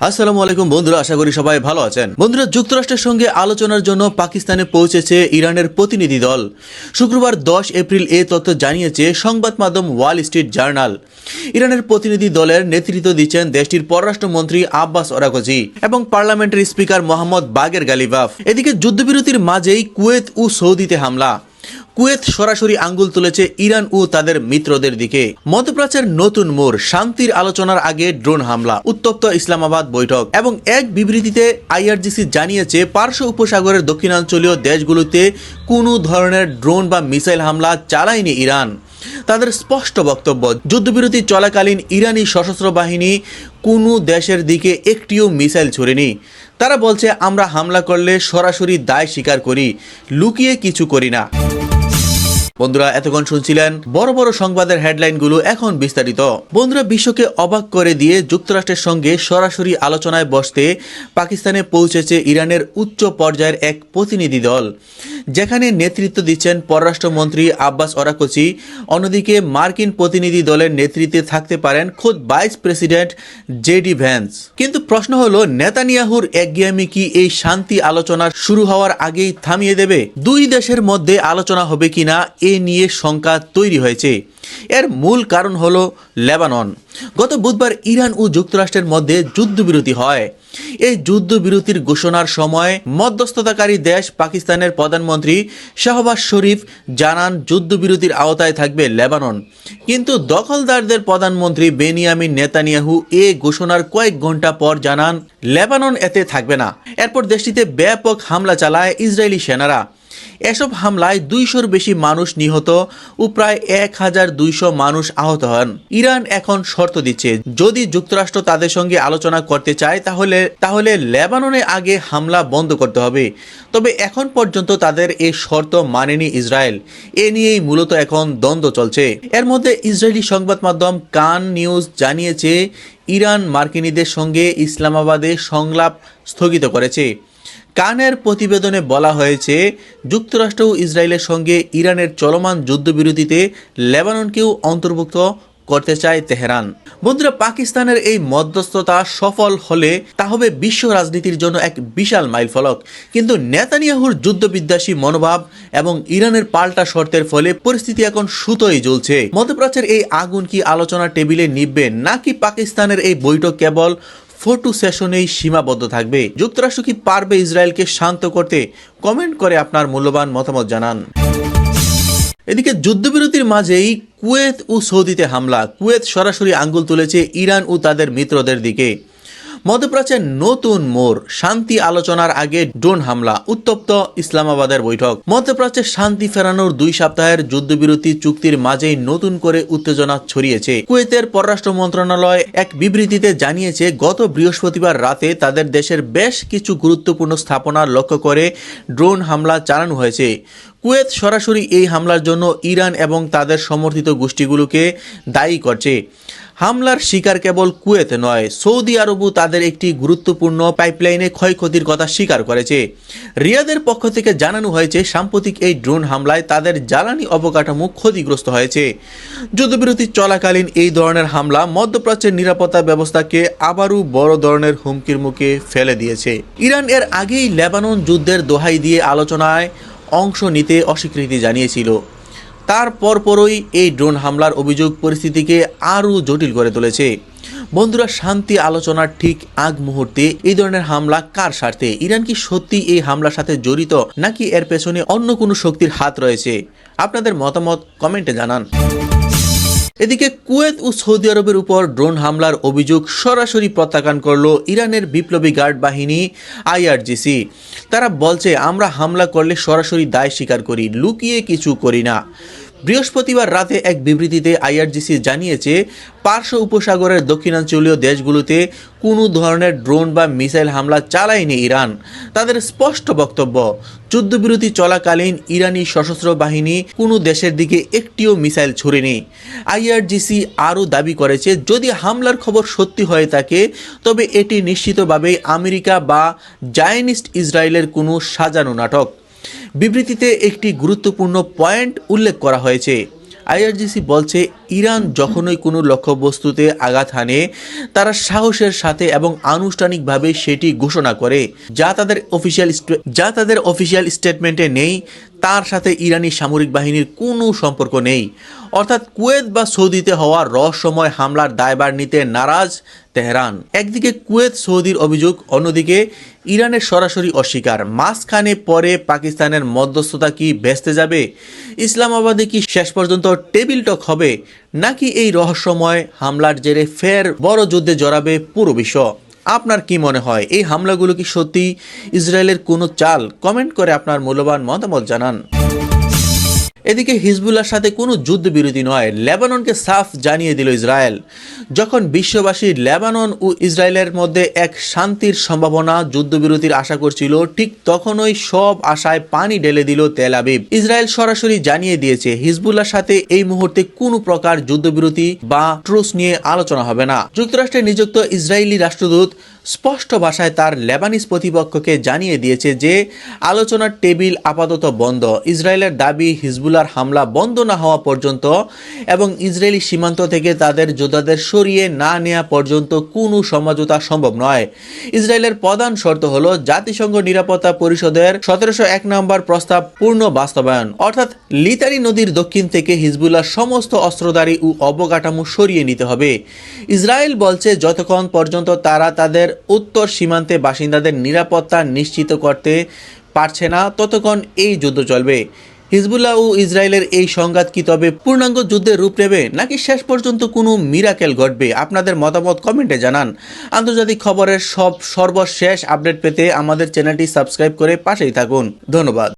আসসালামু আলাইকুম বন্ধুরা, আশা করি সবাই ভালো আছেন। বন্ধুরা, যুক্তরাষ্ট্রের সঙ্গে আলোচনার জন্য পাকিস্তানে পৌঁছেছে ইরানের প্রতিনিধি দল। শুক্রবার 10 এপ্রিল এই তথ্য জানিয়েছে সংবাদ মাধ্যম ওয়াল স্ট্রিট জার্নাল। ইরানের প্রতিনিধি দলের নেতৃত্ব দিচ্ছেন দেশটির পররাষ্ট্রমন্ত্রী আব্বাস আরাকচি এবং পার্লামেন্টের স্পিকার মোহাম্মদ বাগের গালিবাফ। এদিকে যুদ্ধবিরতির মাঝেই কুয়েত ও সৌদিতে হামলা। কুয়েত সরাসরি আঙ্গুল তুলেছে ইরান ও তাদের মিত্রদের দিকে। মধ্যপ্রাচ্যের নতুন মোড়, শান্তির আলোচনার আগে ড্রোন হামলা, উত্তপ্ত ইসলামাবাদ বৈঠক এবং এক বিবৃতিতে আইআরজিসি জানিয়েছে পার্শ্ব উপসাগরের দক্ষিণাঞ্চলীয় দেশগুলোতে কোনো ধরনের ড্রোন বা মিসাইল হামলা চালায়নি ইরান। তাদের স্পষ্ট বক্তব্য, যুদ্ধবিরতি চলাকালীন ইরানি সশস্ত্র বাহিনী কোনো দেশের দিকে একটিও মিসাইল ছুড়েনি। তারা বলছে, আমরা হামলা করলে সরাসরি দায় স্বীকার করি, লুকিয়ে কিছু করি না। বন্ধুরা, এতক্ষণ শুনছিলেন বড় বড় সংবাদের হেডলাইনগুলো, এখন বিস্তারিত। বন্ধুরা, বিশ্বকে অবাক করে দিয়ে যুক্তরাষ্ট্রের সঙ্গে সরাসরি আলোচনায় বসতে পাকিস্তানে পৌঁছেছে ইরানের উচ্চ পর্যায়ের এক প্রতিনিধি দল, যেখানে নেতৃত্ব দিচ্ছেন পররাষ্ট্রমন্ত্রী আব্বাস আরাকচি। অন্যদিকে মার্কিন প্রতিনিধি দলের নেতৃত্বে থাকতে পারেন খোদ ভাইস প্রেসিডেন্ট জেডি ভ্যান্স। কিন্তু প্রশ্ন হলো, নেতানিয়াহুর একগুঁয়েমি কি এই শান্তি আলোচনা শুরু হওয়ার আগেই থামিয়ে দেবে? দুই দেশের মধ্যে আলোচনা হবে কিনা এ নিয়ে শঙ্কা তৈরি হয়েছে। এর মূল কারণ হলো লেবানন। গত বুধবার ইরান ও যুক্তরাষ্ট্রের মধ্যে যুদ্ধবিরতি হয়। এই যুদ্ধবিরতির ঘোষণার সময় মধ্যস্থতাকারী দেশ পাকিস্তানের প্রধানমন্ত্রী শাহবাজ শরীফ জানান যুদ্ধবিরতির আওতায় থাকবে লেবানন। কিন্তু দখলদারদের প্রধানমন্ত্রী বেনিয়ামিন নেতানিয়াহু এ ঘোষণার কয়েক ঘন্টা পর জানান লেবানন এতে থাকবে না। এরপর দেশটিতে ব্যাপক হামলা চালায় ইসরায়েলি সেনারা। এসব হামলায় 200-র বেশি মানুষ নিহত ও প্রায় 1200 মানুষ আহত হন। ইরান এখন শর্ত দিচ্ছে, যদি যুক্তরাষ্ট্র তাদের সঙ্গে আলোচনা করতে চায় তাহলে লেবাননে আগে হামলা বন্ধ করতে হবে। তবে এখন পর্যন্ত তাদের এই শর্ত মানেনি ইসরায়েল। এ নিয়েই মূলত এখন দ্বন্দ্ব চলছে। এর মধ্যে ইসরায়েলি সংবাদ মাধ্যম কান নিউজ জানিয়েছে, ইরান মার্কিনীদের সঙ্গে ইসলামাবাদে সংলাপ স্থগিত করেছে। কানের প্রতিবেদনে বলা হয়েছে, যুক্তরাষ্ট্র ও ইসরায়েলের সঙ্গে ইরানের চলমান যুদ্ধবিরতিতে লেবাননকেও অন্তর্ভুক্ত করতে চায় তেহরান। বন্ধুরা, পাকিস্তানের এই মধ্যস্থতা সফল হলে তা হবে বিশ্ব রাজনীতির জন্য এক বিশাল মাইলফলক। কিন্তু নেতানিয়াহুর যুদ্ধবিদ্বেষী মনোভাব এবং ইরানের পাল্টা শর্তের ফলে পরিস্থিতি এখন সুতোই জ্বলছে। মধ্যপ্রাচ্যের এই আগুন কি আলোচনার টেবিলে নিভবে, নাকি পাকিস্তানের এই বৈঠক কেবল ফটো সেশনেই সীমাবদ্ধ থাকবে? যুক্তরাষ্ট্র কি পারবে ইসরায়েলকে শান্ত করতে? কমেন্ট করে আপনার মূল্যবান মতামত জানান। এদিকে যুদ্ধবিরতির মাঝেই কুয়েত ও সৌদিতে হামলা। কুয়েত সরাসরি আঙ্গুল তুলেছে ইরান ও তাদের মিত্রদের দিকে। মধ্যপ্রাচ্যের নতুন মোড়, শান্তি আলোচনার আগে ড্রোন হামলা, উত্তপ্ত ইসলামাবাদের বৈঠক। মধ্যপ্রাচ্যে শান্তি ফেরানোর 2 সপ্তাহের যুদ্ধবিরতি চুক্তির মাঝেই নতুন করে উত্তেজনা ছড়িয়েছে। কুয়েতের পররাষ্ট্র মন্ত্রণালয় এক বিবৃতিতে জানিয়েছে, গত বৃহস্পতিবার রাতে তাদের দেশের বেশ কিছু গুরুত্বপূর্ণ স্থাপনা লক্ষ্য করে ড্রোন হামলা চালানো হয়েছে। কুয়েত সরাসরি এই হামলার জন্য ইরান এবং তাদের সমর্থিত গোষ্ঠীগুলোকে দায়ী করছে। হামলার শিকার কেবল কুয়েত নয়, সৌদি আরবও তাদের একটি গুরুত্বপূর্ণ পাইপলাইনে ক্ষয়ক্ষতির কথা স্বীকার করেছে। রিয়াদের পক্ষ থেকে জানানো হয়েছে, সাম্প্রতিক এই ড্রোন হামলায় তাদের জ্বালানি অবকাঠামো ক্ষতিগ্রস্ত হয়েছে। যুদ্ধবিরতি চলাকালীন এই ধরনের হামলা মধ্যপ্রাচ্যের নিরাপত্তা ব্যবস্থাকে আবারও বড় ধরনের হুমকির মুখে ফেলে দিয়েছে। ইরান এর আগেই লেবানন যুদ্ধের দোহাই দিয়ে আলোচনায় অংশ নিতে অস্বীকৃতি জানিয়েছিল। তার পরপরই এই ড্রোন হামলার অভিযোগ পরিস্থিতিকে আরও জটিল করে তুলেছে। বন্ধুরা, শান্তি আলোচনার ঠিক আগ মুহূর্তে এই ধরনের হামলা কার স্বার্থে? ইরান কি সত্যি এই হামলার সাথে জড়িত, নাকি এর পেছনে অন্য কোনো শক্তির হাত রয়েছে? আপনাদের মতামত কমেন্টে জানান। এদিকে কুয়েত ও সৌদি আরবের উপর ড্রোন হামলার অভিযোগ সরাসরি প্রত্যাখ্যান করল ইরানের বিপ্লবী গার্ড বাহিনী আইআরজিসি। তারা বলছে, আমরা হামলা করলে সরাসরি দায় স্বীকার করি, লুকিয়ে কিছু করি না। বৃহস্পতিবার রাতে এক বিবৃতিতে আইআরজিসি জানিয়েছে, পার্শ্ব উপসাগরের দক্ষিণাঞ্চলীয় দেশগুলোতে কোনো ধরনের ড্রোন বা মিসাইল হামলা চালায়নি ইরান। তাদের স্পষ্ট বক্তব্য, যুদ্ধবিরতি চলাকালীন ইরানি সশস্ত্র বাহিনী কোনো দেশের দিকে একটিও মিসাইল ছুড়েনি। আইআরজিসি আরও দাবি করেছে, যদি হামলার খবর সত্যি হয়ে থাকে তবে এটি নিশ্চিতভাবে আমেরিকা বা জায়নিস্ট ইসরায়েলের কোনো সাজানো নাটক। বিবৃতিতে একটি গুরুত্বপূর্ণ পয়েন্ট উল্লেখ করা হয়েছে, আইআরজিসি বলছে ইরান যখনই কোনো লক্ষ্যবস্তুতে আঘাত হানে তারা সাহসের সাথে এবং আনুষ্ঠানিকভাবে সেটি ঘোষণা করে যা তাদের অফিসিয়াল স্টেটমেন্টে নেই। তার সাথে ইরানি সামরিক বাহিনীর কোনো সম্পর্ক নেই। অর্থাৎ কুয়েত বা সৌদিতে হওয়া রহস্যময় হামলার দায়ভার নিতে নারাজ তেহরান। একদিকে কুয়েত সৌদির অভিযোগ, অন্যদিকে ইরানের সরাসরি অস্বীকার। মাঝখানে পরে পাকিস্তানের মধ্যস্থতা কি ভেস্তে যাবে? ইসলামাবাদে কি শেষ পর্যন্ত টেবিল টক হবে, নাকি এই রহস্যময় হামলার জেরে ফের বড় যুদ্ধে জড়াবে পুরো বিশ্ব? আপনার কি মনে হয়, এই হামলাগুলো কি সত্যি ইসরায়েলের কোনো চাল? কমেন্ট করে আপনার মূল্যবান মতামত জানান। এদিকে হিজবুল্লাহর সাথে কোনো যুদ্ধবিরতি নয়, লেবাননকে সাফ জানিয়ে দিল ইসরায়েল। যখন বিশ্ববাসী লেবানন ও ইসরায়েলের মধ্যে এক শান্তির সম্ভাবনা, যুদ্ধবিরতির আশা করছিল, ঠিক তখনই সব আশায় পানি ঢেলে দিল তেল আবিব। ইসরায়েল সরাসরি জানিয়ে দিয়েছে হিজবুল্লাহর সাথে এই মুহূর্তে কোনো প্রকার যুদ্ধবিরতি বা ট্রুস নিয়ে আলোচনা হবে না। যুক্তরাষ্ট্রে নিযুক্ত ইসরায়েলি রাষ্ট্রদূত স্পষ্ট ভাষায় তার লেবানিজ প্রতিপক্ষকে জানিয়ে দিয়েছে যে আলোচনার টেবিল আপাতত বন্ধ। ইসরায়েলের দাবি, হিজবুল্লাহর হামলা বন্ধ না হওয়া পর্যন্ত এবং ইসরায়েলি সীমান্ত থেকে তাদের যোদ্ধাদের সরিয়ে না নেওয়া পর্যন্ত কোনো সমঝোতা সম্ভব নয়। ইসরায়েলের প্রধান শর্ত হল জাতিসংঘ নিরাপত্তা পরিষদের 1701 নম্বর প্রস্তাব পূর্ণ বাস্তবায়ন, অর্থাৎ লিতারি নদীর দক্ষিণ থেকে হিজবুল্লাহর সমস্ত অস্ত্রধারী ও অবকাঠামো সরিয়ে নিতে হবে। ইসরায়েল বলছে যতক্ষণ পর্যন্ত তারা তাদের উত্তর সীমান্তে বাসিন্দাদের নিরাপত্তা নিশ্চিত করতে পারছে না ততক্ষণ এই যুদ্ধ চলবে। হিজবুল্লাহ ও ইসরায়েলের এই সংঘাত কি তবে পূর্ণাঙ্গ যুদ্ধের রূপ নেবে, নাকি শেষ পর্যন্ত কোনো মিরাকেল ঘটবে? আপনাদের মতামত কমেন্টে জানান। আন্তর্জাতিক খবরের সর্বশেষ আপডেট পেতে আমাদের চ্যানেলটি সাবস্ক্রাইব করে পাশেই থাকুন। ধন্যবাদ।